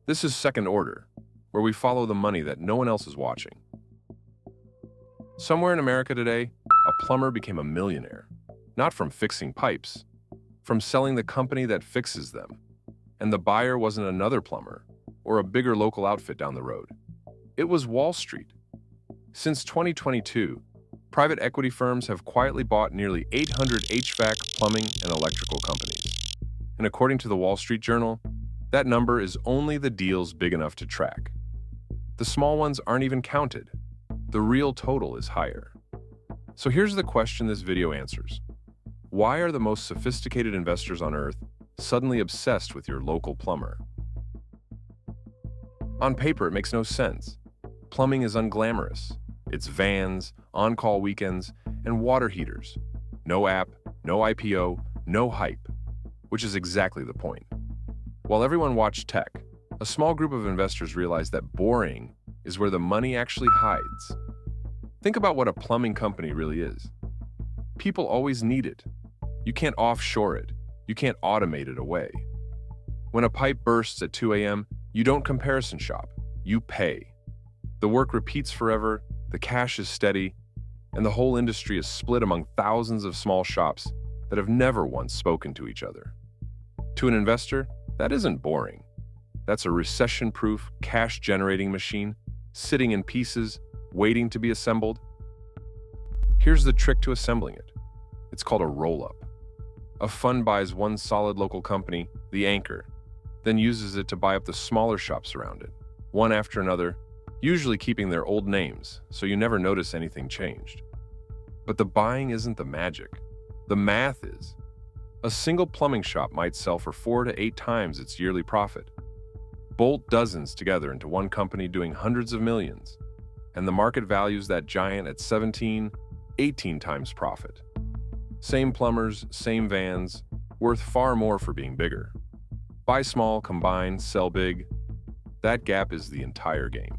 This is second order, where we follow the money that no one else is watching. Somewhere in America today, a plumber became a millionaire, not from fixing pipes, from selling the company that fixes them. And the buyer wasn't another plumber or a bigger local outfit down the road. It was Wall Street. Since 2022, private equity firms have quietly bought nearly 800 HVAC, plumbing, and electrical companies. And according to the Wall Street Journal, that number is only the deals big enough to track. The small ones aren't even counted. The real total is higher. So here's the question this video answers. Why are the most sophisticated investors on Earth suddenly obsessed with your local plumber? On paper, it makes no sense. Plumbing is unglamorous. It's vans, on-call weekends, and water heaters. No app, no IPO, no hype, which is exactly the point. While everyone watched tech, a small group of investors realized that boring is where the money actually hides. Think about what a plumbing company really is. People always need it. You can't offshore it. You can't automate it away. When a pipe bursts at 2 a.m., you don't comparison shop. You pay. The work repeats forever, the cash is steady, and the whole industry is split among thousands of small shops that have never once spoken to each other. To an investor, that isn't boring. That's a recession-proof, cash-generating machine sitting in pieces, waiting to be assembled. Here's the trick to assembling it. It's called a roll-up. A fund buys one solid local company, the anchor, then uses it to buy up the smaller shops around it, one after another, usually keeping their old names, so you never notice anything changed. But the buying isn't the magic. The math is. A single plumbing shop might sell for 4 to 8 times its yearly profit. Bolt dozens together into one company doing hundreds of millions, and the market values that giant at 17, 18 times profit. Same plumbers, same vans, worth far more for being bigger. Buy small, combine, sell big. That gap is the entire game.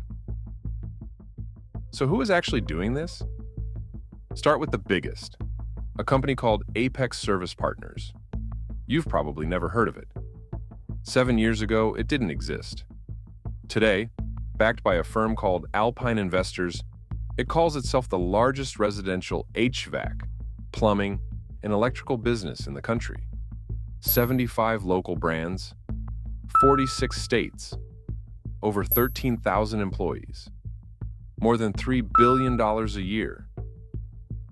So who is actually doing this? Start with the biggest, a company called Apex Service Partners. You've probably never heard of it. 7 years ago, it didn't exist. Today, backed by a firm called Alpine Investors, it calls itself the largest residential HVAC, plumbing, and electrical business in the country. 75 local brands, 46 states, over 13,000 employees, more than $3 billion a year.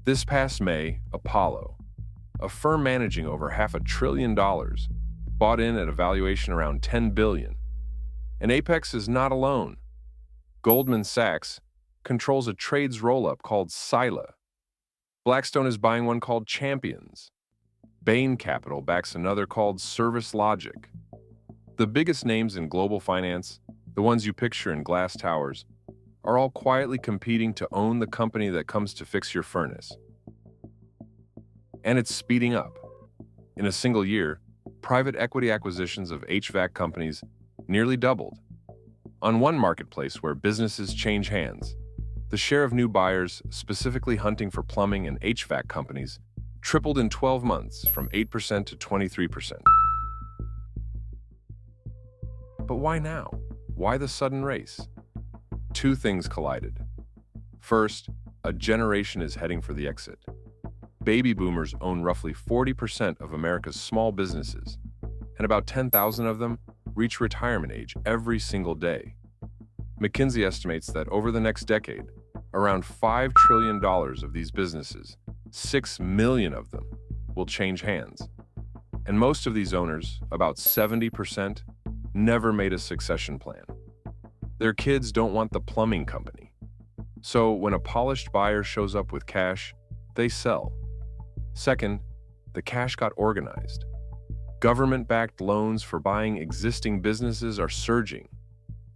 This past May, Apollo, a firm managing over $500 billion, bought in at a valuation around $10 billion. And Apex is not alone. Goldman Sachs controls a trades roll-up called Sila. Blackstone is buying one called Champions. Bain Capital backs another called Service Logic. The biggest names in global finance, the ones you picture in glass towers, are all quietly competing to own the company that comes to fix your furnace. And it's speeding up. In a single year, private equity acquisitions of HVAC companies nearly doubled. On one marketplace where businesses change hands, the share of new buyers specifically hunting for plumbing and HVAC companies tripled in 12 months from 8% to 23%. But why now? Why the sudden race? Two things collided. First, a generation is heading for the exit. Baby boomers own roughly 40% of America's small businesses, and about 10,000 of them reach retirement age every single day. McKinsey estimates that over the next decade, around $5 trillion of these businesses, 6 million of them, will change hands. And most of these owners, about 70%, never made a succession plan. Their kids don't want the plumbing company. So when a polished buyer shows up with cash, they sell. Second, the cash got organized. Government-backed loans for buying existing businesses are surging,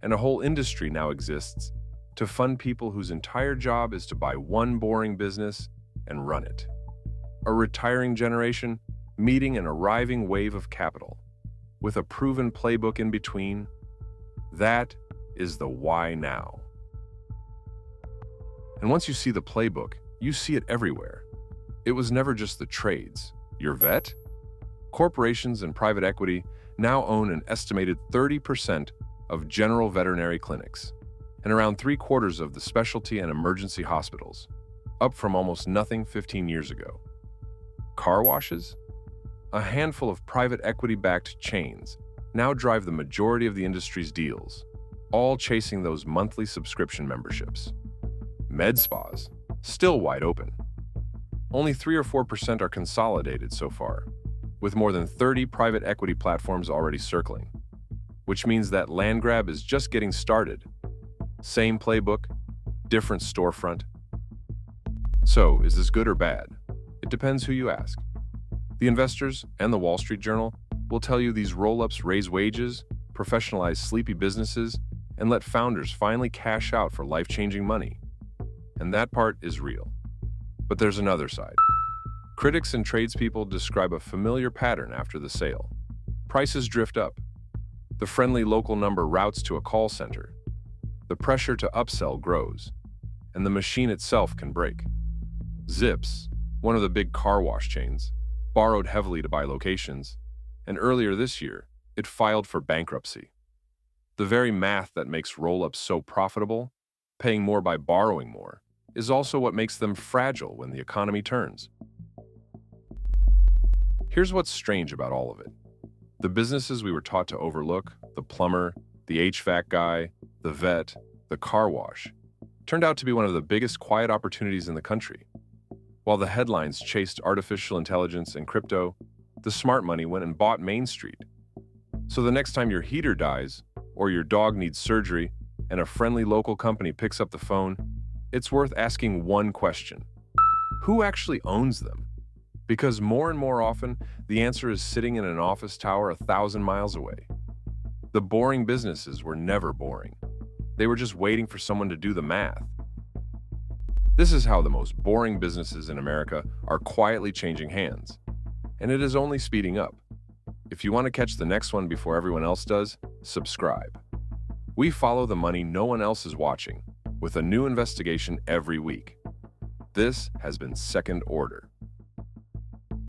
and a whole industry now exists to fund people whose entire job is to buy one boring business and run it. A retiring generation meeting an arriving wave of capital, with a proven playbook in between. That is the why now. And once you see the playbook, you see it everywhere. It was never just the trades. Your vet? Corporations and private equity now own an estimated 30% of general veterinary clinics, and around 3/4 of the specialty and emergency hospitals, up from almost nothing 15 years ago. Car washes? A handful of private equity-backed chains now drive the majority of the industry's deals, all chasing those monthly subscription memberships. Med spas? Still wide open. Only 3 or 4% are consolidated so far, with more than 30 private equity platforms already circling, which means that land grab is just getting started. Same playbook, different storefront. So, is this good or bad? It depends who you ask. The investors and the Wall Street Journal will tell you these roll-ups raise wages, professionalize sleepy businesses, and let founders finally cash out for life-changing money. And that part is real. But there's another side. Critics and tradespeople describe a familiar pattern after the sale. Prices drift up. The friendly local number routes to a call center. The pressure to upsell grows, and the machine itself can break. Zips, one of the big car wash chains, borrowed heavily to buy locations, and earlier this year, it filed for bankruptcy. The very math that makes roll-ups so profitable, paying more by borrowing more, is also what makes them fragile when the economy turns. Here's what's strange about all of it. The businesses we were taught to overlook, the plumber, the HVAC guy, the vet, the car wash, turned out to be one of the biggest quiet opportunities in the country. While the headlines chased artificial intelligence and crypto, the smart money went and bought Main Street. So the next time your heater dies, or your dog needs surgery, and a friendly local company picks up the phone, it's worth asking one question. Who actually owns them? Because more and more often, the answer is sitting in an office tower 1,000 miles away. The boring businesses were never boring. They were just waiting for someone to do the math. This is how the most boring businesses in America are quietly changing hands. And it is only speeding up. If you want to catch the next one before everyone else does, subscribe. We follow the money no one else is watching, with a new investigation every week. This has been Second Order.